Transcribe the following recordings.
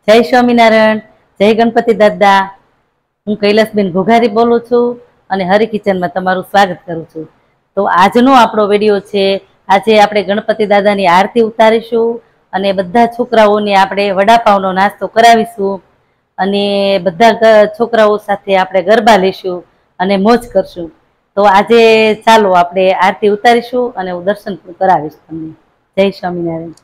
जय स्वामीनारायण, जय गणपति दादा। हूँ कैलासबेन घोघारी बोलूँ छूं अने हरि किचन में तमारुं स्वागत करूं छूं। तो आजनो आपणो विडियो छे, आजे आपणे गणपति दादानी आरती उतारीशुं अने बधा छोकराओने आपणे वडापावनो नास्तो करावीशुं अने बधा छोकराओ साथे आपणे गरबा लेशुं अने मौज करशुं। तो आजे चालो आपणे आरती उतारीशुं अने हुं दर्शन पण करावीश तमने। जय स्वामीनारायण।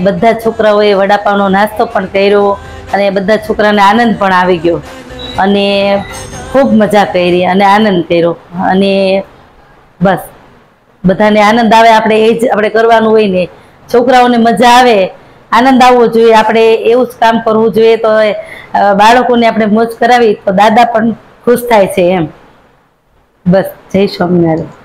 બધા છોકરાઓએ વડાપાવનો નાસ્તો પણ કર્યો અને બધા છોકરાને આનંદ પણ આવી ગયો અને ખૂબ મજા કરી અને આનંદ કર્યો અને બસ બધાને આનંદ આવે આપણે એ જ આપણે કરવાનું હોય ને, છોકરાઓને મજા આવે, આનંદ આવવો જોઈએ, આપણે એવું જ કામ કરવું જોઈએ। તો બાળકોને આપણે મોજ કરાવી તો દાદા પણ ખુશ થાય છે એમ। બસ, જય સ્વામિનારાયણ।